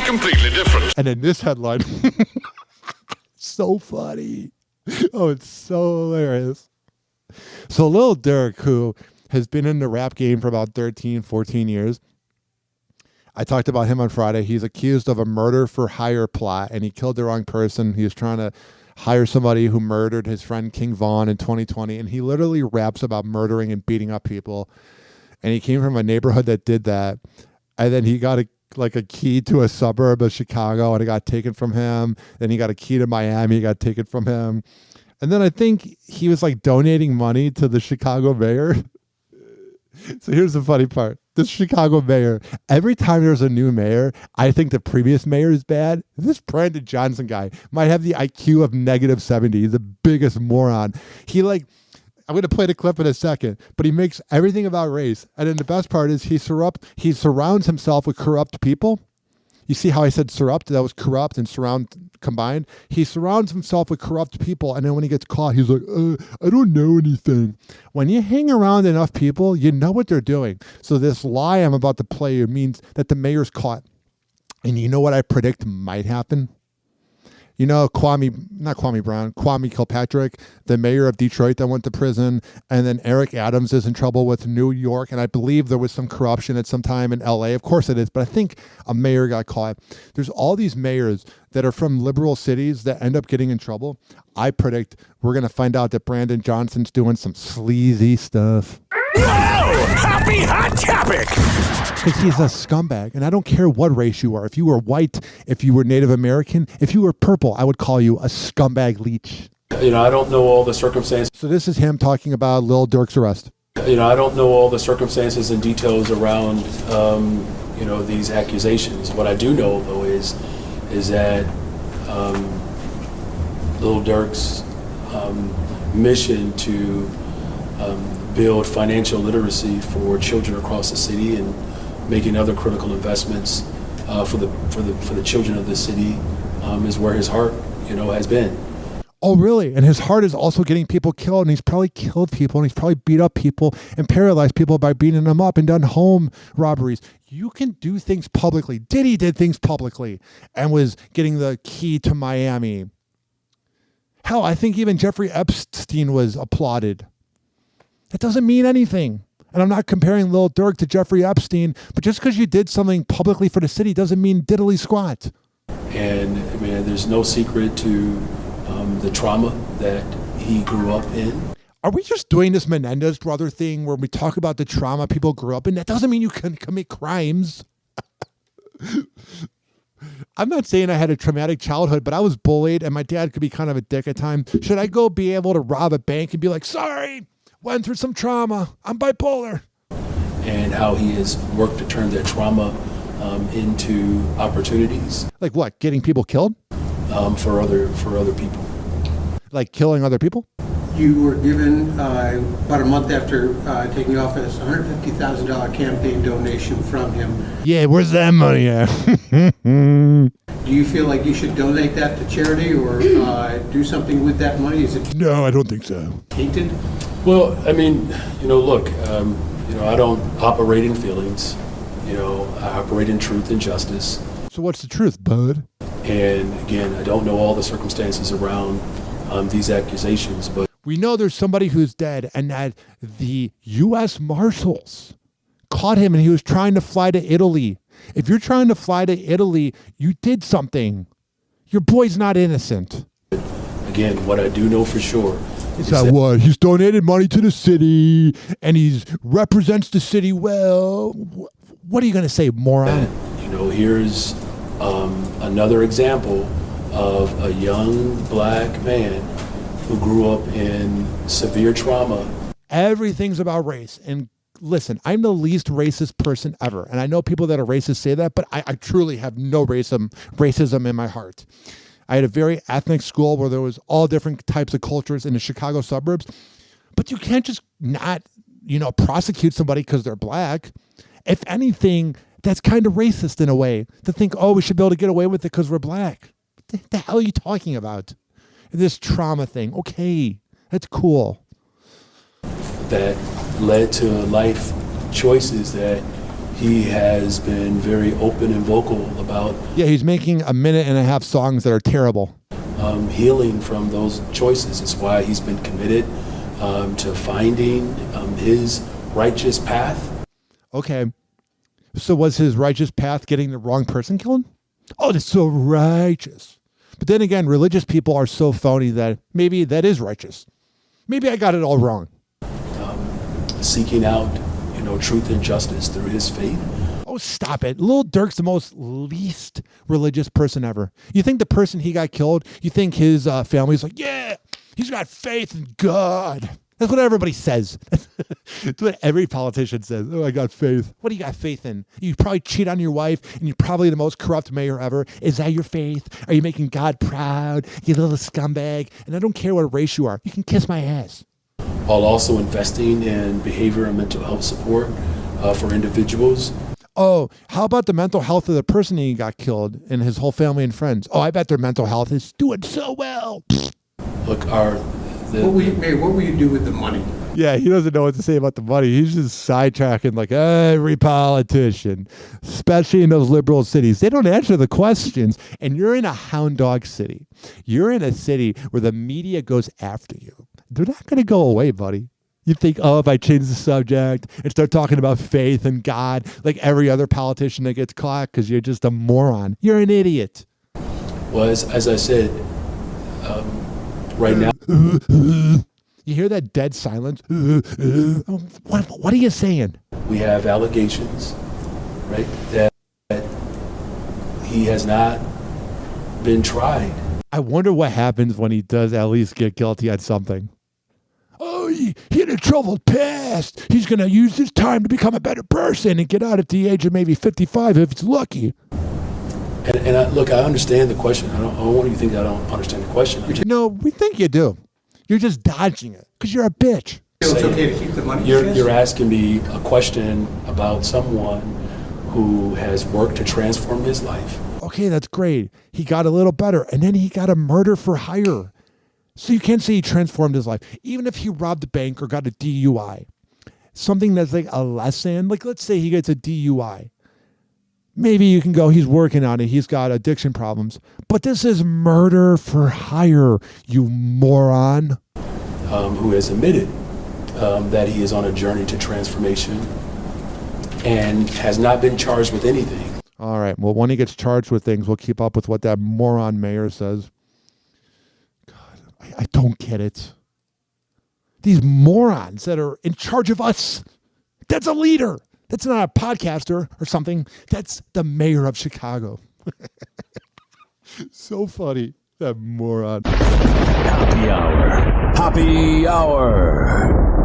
completely different. And then this headline, so funny. Oh, it's so hilarious. So Lil Durk, who has been in the rap game for about 13, 14 years, I talked about him on Friday. He's accused of a murder for hire plot, and he killed the wrong person. He was trying to hire somebody who murdered his friend King Von in 2020, and he literally raps about murdering and beating up people. And he came from a neighborhood that did that, and then he got a key to a suburb of Chicago, and it got taken from him. Then he got a key to Miami, it got taken from him. And then I think he was like donating money to the Chicago mayor. So here's the funny part. This Chicago mayor, every time there's a new mayor, I think the previous mayor is bad. This Brandon Johnson guy might have the IQ of -70. He's the biggest moron. I'm going to play the clip in a second, but he makes everything about race. And then the best part is he surrounds himself with corrupt people. You see how I said surrupt? That was corrupt and surround combined. He surrounds himself with corrupt people, and then when he gets caught, he's like, I don't know anything. When you hang around enough people, you know what they're doing. So this lie I'm about to play you means that the mayor's caught. And you know what I predict might happen? You know, Kwame Kilpatrick, the mayor of Detroit that went to prison, and then Eric Adams is in trouble with New York, and I believe there was some corruption at some time in LA. Of course it is, but I think a mayor got caught. There's all these mayors that are from liberal cities that end up getting in trouble. I predict we're going to find out that Brandon Johnson's doing some sleazy stuff. Whoa! Happy hot topic! Because he's a scumbag, and I don't care what race you are. If you were white, if you were Native American, if you were purple, I would call you a scumbag leech. You know, I don't know all the circumstances. So this is him talking about Lil Durk's arrest. You know, I don't know all the circumstances and details around, these accusations. What I do know, though, is that Lil Durk's mission to build financial literacy for children across the city and making other critical investments for the children of the city is where his heart, has been. Oh, really? And his heart is also getting people killed, and he's probably killed people, and he's probably beat up people and paralyzed people by beating them up and done home robberies. You can do things publicly. Diddy did things publicly and was getting the key to Miami. Hell, I think even Jeffrey Epstein was applauded. That doesn't mean anything. And I'm not comparing Lil Durk to Jeffrey Epstein, but just because you did something publicly for the city doesn't mean diddly squat. And I mean, there's no secret to the trauma that he grew up in. Are we just doing this Menendez brother thing where we talk about the trauma people grew up in? That doesn't mean you can commit crimes. I'm not saying I had a traumatic childhood, but I was bullied and my dad could be kind of a dick at times. Should I go be able to rob a bank and be like, sorry, went through some trauma, I'm bipolar? And how he has worked to turn that trauma into opportunities. Like what? Getting people killed? For other people. Like killing other people? You were given, about a month after taking office, a $150,000 campaign donation from him. Yeah, where's that money at? Do you feel like you should donate that to charity or do something with that money? Is it No, I don't think so. tainted? Well, I mean, look, I don't operate in feelings. I operate in truth and justice. So what's the truth, bud? And again, I don't know all the circumstances around these accusations, but We know there's somebody who's dead and that the U.S. Marshals caught him and he was trying to fly to Italy. If you're trying to fly to Italy, you did something. Your boy's not innocent. again, what I do know for sure is that what? He's donated money to the city and he represents the city well. What are you going to say, moron? Here's another example of a young black man who grew up in severe trauma. Everything's about race. And listen, I'm the least racist person ever. And I know people that are racist say that, but I truly have no racism in my heart. I had a very ethnic school where there was all different types of cultures in the Chicago suburbs. But you can't just not, prosecute somebody because they're black. If anything, that's kind of racist in a way to think, we should be able to get away with it because we're black. What the hell are you talking about? This trauma thing. Okay, that's cool. That led to life choices that He has been very open and vocal about Yeah, he's making 1.5-minute songs that are terrible. healing from those choices. It's why he's been committed to finding his righteous path. Okay. So was his righteous path getting the wrong person killed? Oh, that's so righteous. But then again, religious people are so phony that maybe that is righteous. Maybe I got it all wrong. Seeking out, truth and justice through his faith. Oh, stop it. Lil Durk's the most least religious person ever. You think the person he got killed, you think his family's like, yeah, he's got faith in God. That's what everybody says. That's what every politician says. Oh, I got faith. What do you got faith in? You probably cheat on your wife, and you're probably the most corrupt mayor ever. Is that your faith? Are you making God proud, you little scumbag? And I don't care what race you are. You can kiss my ass. While also investing in behavior and mental health support for individuals. Oh, how about the mental health of the person he got killed and his whole family and friends? Oh, I bet their mental health is doing so well. Look, What will you do with the money? Yeah, he doesn't know what to say about the money. He's just sidetracking like every politician, especially in those liberal cities. They don't answer the questions. And you're in a hound dog city. You're in a city where the media goes after you. They're not going to go away, buddy. You think, oh, if I change the subject and start talking about faith and God, like every other politician that gets caught because you're just a moron. You're an idiot. Well, as I said, right now, You hear that dead silence? What are you saying? we have allegations, right, that he has not been tried. I wonder what happens when he does at least get guilty on something. Oh, he had a troubled past. He's going to use this time to become a better person and get out at the age of maybe 55 if he's lucky. Look, I understand the question. I don't want you to think I don't understand the question. No, we think you do. You're just dodging it because you're a bitch. It's okay to keep the money. You're asking me a question about someone who has worked to transform his life. Okay, that's great. He got a little better, and then he got a murder for hire. So you can't say he transformed his life. Even if he robbed a bank or got a DUI, something that's like a lesson, like let's say he gets a DUI. Maybe you can go, he's working on it. He's got addiction problems. But this is murder for hire, you moron. Who has admitted that he is on a journey to transformation and has not been charged with anything. All right. Well, when he gets charged with things, we'll keep up with what that moron mayor says. God, I don't get it. These morons that are in charge of us. That's a leader. That's not a podcaster or something. That's the mayor of Chicago. So funny. That moron. Happy hour. Happy hour.